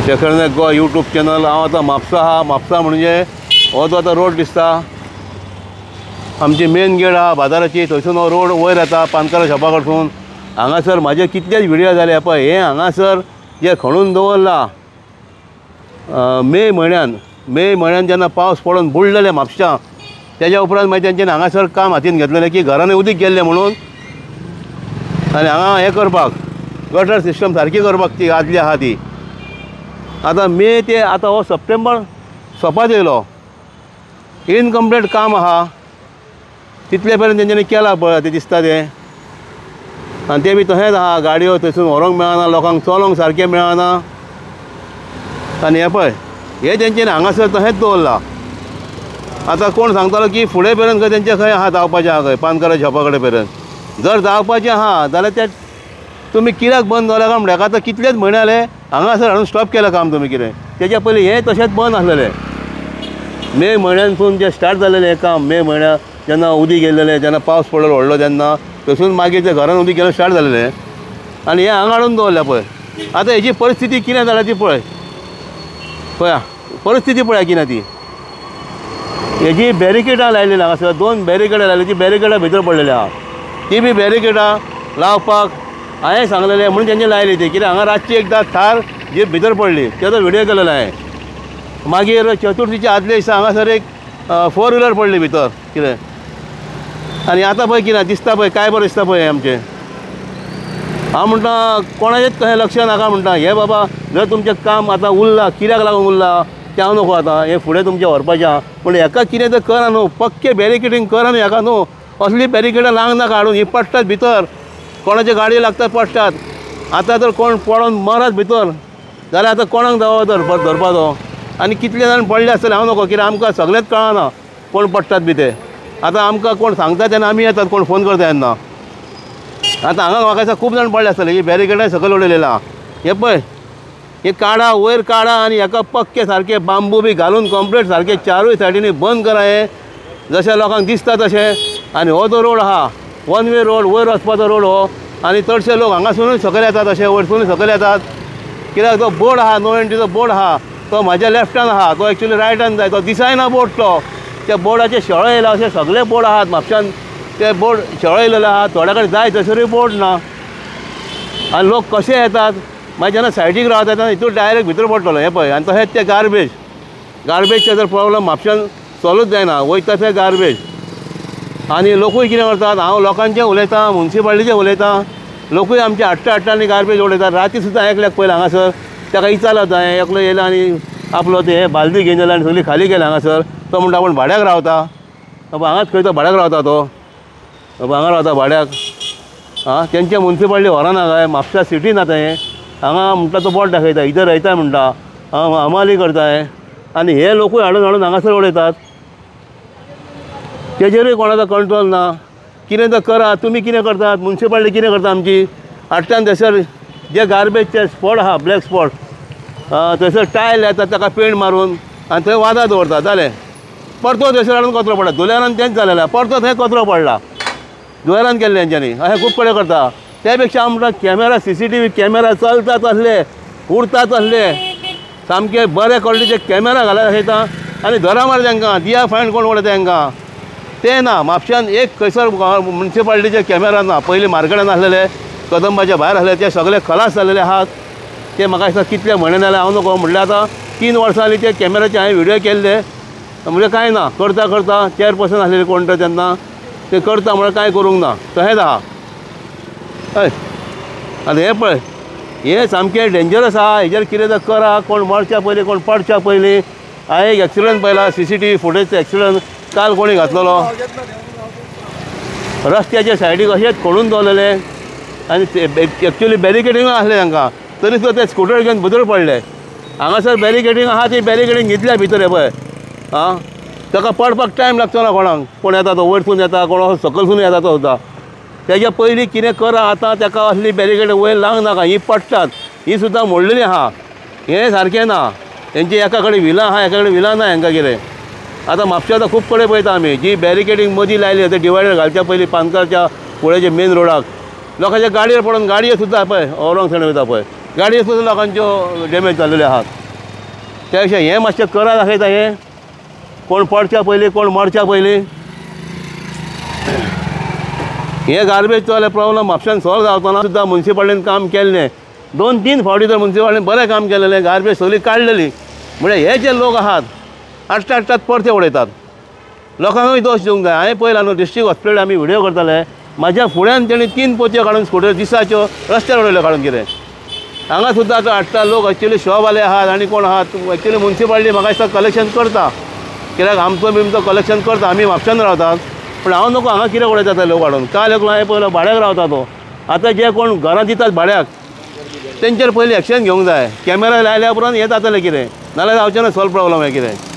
शेखर गो YouTube channel. हांव आतां म्हापसा आहा। म्हापसा म्हणजे हो जो आतां रोड दिसता आमची मेन गेट आहा बाजाराची, थंयसून हो रोड वयर येता पानकारा शॉपा कडसून। हांगासर म्हाजे कितलेच व्हिडियो जाले पळय। हे हांगासर जे खणून दवरला मे म्हयन्यान जेन्ना पावस पडून बुडलेले म्हापशा, तेज्या उपरांत मागीर तेंच्यांनी हांगासर काम हातीन घेतलेलें की घरांनी उदीक गेल्लें म्हणून, आनी हांगा हें करपाक गटर सिस्टम सारकी करपाक ती आदली आहा ती। आतां मे ते आतां हो सप्टेंबर सोंपात येयलो, इनकम्प्लीट काम आहा। तितले पर्यंत तेंच्यांनी केलां पळय तें दिसता तें, आनी तें बी तशेंच आहा। गाडयो थंयसून व्हरोंक मेळना, लोकांक चलोंक सारकें मेळना। आनी हें पळय हे तेंच्यांनी हांगासर तशेंच दवरलां। आतां कोण सांगतालो की फुडें पर्यंत खंय तेंचें खंय आहा जावपाचें आहा खंय पानकारा शॉपा कडेन पर्यंत। जर जावपाचें आहा जाल्यार तें तुमी कित्याक बंद दवरल्या काय म्हणल्यार आतां कितलेच म्हयने जाले हांगासर हाडून स्टॉप केलां काम तुमी कितें। तेज्या पयलीं हें तशेंच बंद आसलेलें। मे म्हयन्यानसून जें स्टार्ट जालेलें हें काम, मे म्हयन्याक जेन्ना उदीक येयलेलें, जेन्ना पावस पडलो व्हडलो तेन्ना, थंयसून मागीर तें घरान उदीक येवंक स्टार्ट जालेलें आनी हें हांगा हाडून दवरल्या पळय। आतां हेजी परिस्थिती कितें जाल्या ती पळय, पळया परिस्थिती पळया कितें ती। हेजी बॅरिकेडां लायलेलीं हांगासर, 2 बॅरिकेडां लायली, ती बॅरिकेडां भितर पडलेली आहा। ती बी बॅरिकेडां लावपाक हांवें सांगलेलें म्हणून तेंच्यांनी लायली ती, कित्याक हांगा रातची एकदां थार जी भितर पडली तेजो व्हिडियो केलेलो हांवें। मागीर चतुर्थीच्या आदल्या दिसा हांगासर एक 4 व्हिलर पडली भितर कितें। आनी आतां पळय कितें दिसता पळय, काय बरें दिसता पळय हें आमचें। हांव म्हणटा कोणाचेच तशें लक्ष नाका म्हणटा। हें बाबा जर तुमचें काम आतां उरलां, कित्याक लागून उरलां तें हांव नकळो आतां, हें फुडें तुमचें व्हरपाचें आहा। पूण हेका कितें तर करा न्हू, पक्के बॅरिकेडींग करा न्हू हेका न्हू। असली बॅरिकेडां लावंक नाका हाडून, ही पडटात भितर, कोणाचे गाडयो लागतात पडटात। आतां जर कोण पडोन मरत भितर जाल्यार आतां कोणाक दावो धरपाचो। आनी कितले जाण पडले आसतले हांव नकळो, कित्याक आमकां सगळेंच कळना कोण पडटात बी ते। आतां आमकां कोण सांगता तेन्ना आमी येतात, कोण फोन करता तेन्ना। आतां हांगा म्हाका दिसता खूब जाण पडले आसतले, ही बॅरिकेडां सकयल उडयलेलें आहा। हें पळय हे काडा, वयर काडा आनी हेका पक्के सारके बांबू बी घालून कंप्लीट सारके चारूय सायडीनी बंद करा हें, जशें लोकांक दिसता तशें। आनी हो जो रोड आहा 1 वे रोड, वयर वचपाचो रोड हो, आनी चडशे लोक हांगासरूनय सकयल येतात, अशे वयरसूनय सकयल येतात। कित्याक तो बोर्ड आहा, नो एंट्रीचो बोर्ड आहा, तो म्हाज्या लेफ्टान आहा, तो एक्चुली रायटान जाय, तो दिसायना बोर्ड तो। त्या बोर्डाचेर शेळो येयला, अशे सगळे बोर्ड आहात म्हापशान, ते बोर्ड शेळो येयलेले आहा। थोड्या कडेन जाय थंयसरूय बोर्ड ना, आनी लोक कशे येतात। मागीर जेन्ना सायडीक रावता तेन्ना हितून डायरेक्ट भितर पडटलो हें पळय। आनी तशेंच तें गार्बेजचे जर प्रॉब्लम म्हापशान सॉल्वूच जायना, वयता थंय गार्बेज। आनी लोकूय कितें करतात, हांव लोकांचें उलयतां, मुन्सिपाल्टीचें उलयतां, लोकूय आमचे हाडटा आनी गार्बेज उडयतात। राती सुद्दां एकल्याक पयलें हांगासर ताका विचारलें हांवें, एकलो येयलो आनी आपलो तें बालदी घेवन येयलो आनी सगळी खाली केली हांगासर। तो म्हणटा आपूण भाड्याक रावता। बाबा हांगाच खंय तो भाड्याक रावता, तो बाबा हांगा रावता भाड्याक। तेंचे मुन्सिपाल्टी व्हरना काय, म्हापसा सिटीन आतां हें। हांगा म्हणटा तो बोर्ड दाखयता, इधर रहता म्हणटा, हांव हमाली करताय। आनी हे लोकूय हाडून हांगासर उडयतात, तेजेरूय कोणाचो कंट्रोल ना। कितें तर करा, तुमी कितें करतात, मुन्सिपाल्टी कितें करता आमची, हाडटा थंयसर जे गार्बेजचे स्पॉट आहा, ब्लॅक स्पॉट, थंयसर टायल येतात ताका पेंट मारून आनी थंय वादां दवरतात, जालें। परतो थंयसर हाडून कचरो पडटा। धुलेरान तेंच जालेलें, परतो थंय कचरो पडला, धुलेरान केल्लें तेंच्यांनी। अशें खूब कडेन करता। त्या पेक्षा हांव म्हणटा कॅमेरा, CCTV कॅमेरा चलतात असले, उरतात असले, सामके बरे क्वॉलिटीचे कॅमेरा घालत दाखयता आनी धरा मार तांकां, दिया फायन कोण उडयता तांकां। तें ना, म्हापशान एक खंयसर मुन्सिपाल्टीचे कॅमेरा ना। पयलीं मार्केटान आसलेले, कदंबाच्या भायर आसलेले, ते सगळे खलास जाल्लेले आहात। ते म्हाका दिसता कितले म्हयने जाले हांव नकळो, म्हणल्यार आतां 3 वर्सां जालीं ते कॅमेराचे हांवें व्हिडियो केल्ले। म्हणजे कांय ना, करता चेअरपर्सन आसलेले कोण तर तेन्ना, ते करता म्हळ्यार कांय करूंक ना, तशेंच आहा। हय आतां हें पळय, हें सामकें डेंजरस आहा। हेजेर कितें तर करा, कोण मरच्या पयलीं, कोण पडच्या पयलीं। हांवें एक एक्सिडंट पळयला, CCTV फुटेजचो एक्सिडंट काल कोणी घातलेलो, रस्त्याच्या सायडीक अशेंच खणून दवरलेले आनी एक्चुली बॅरिकेडींग आसलें तांकां, तरी सुद्दां ते स्कुटर घेवन भितर पडले। हांगासर बॅरिकेडींग आहा ती बॅरिकेडींग घेतल्या भितर हे पळय। ताका पडपाक टायम लागचो ना कोणाक, कोण येता तो वयरसून येता, कोण सकयलसून येता तो सुद्दां। तेज्या पयलीं कितें करा, आतां ताका असली बॅरिकेड वयर लावंक नाका, ही पडटात, ही सुद्दां मोडलेली आहा। हें सारकें ना, तेंची एका कडेन व्हिलां आहा, एका कडेन व्हिलां ना हांकां कितें। आतां म्हापशा आतां खूब कडेन पळयता आमी, जी बॅरिकेडींग मदीं लायली ते डिवायडर घालच्या पयलीं पानकाराच्या फुडें जे मेन रोडाक, लोकांच्या गाडयेर पडोन गाडयो सुद्दां पळय रॉंग सायडीन वयता पळय। गाडयो सुद्दां लोकांच्यो डॅमेज जाल्ल्यो आहात. त्या पेक्षा हें मातशें करा दाखयता हें कोण पडच्या पयलीं कोण मरच्या पयलीं. हे गार्बेजचो जाल्यार प्रॉब्लम म्हापशान सॉल्व जावतना सुद्दां मुन्सिपाल्टीन काम केल्लें 2-3 फावटी तर मुन्सिपाल्टीन बरें काम केलेलें. गार्बेज सगळी काडलेली. म्हणजे हे जे लोक आहात हाडटात परते उडयतात. लोकांकूय दोश दिवंक जाय. हांवें पयलां न्हू डिस्ट्रिक्ट हॉस्पिटल आमी व्हिडियो करताले म्हाज्या फुड्यान तेणी 3 पोतयो काडून स्कूटर दिसाच्यो रस्त्यार उडयल्यो काडून कितें. हांगा सुद्दां आतां हाडटा लोक एक्चुली शॉपवाले आहात आनी कोण आहात एक्चुली मुन्सिपाल्टी म्हाका दिसता कलेक्शन करता. कित्याक आमचो बिमचो कलेक्शन करता. आमी म्हापशान रावतात पूण हांव नको हांगा कितें उडयता ते लोक हाडून. काल एक हांवें पयलो भाड्याक रावता तो. आतां जे कोण घरां दितात भाड्याक तेंचेर पयलीं एक्शन घेवंक जाय. कॅमेरा लायल्या उपरांत हें जातलें कितें नाल्यार जावचें ना सॉल्व प्रॉब्लम हें कितें.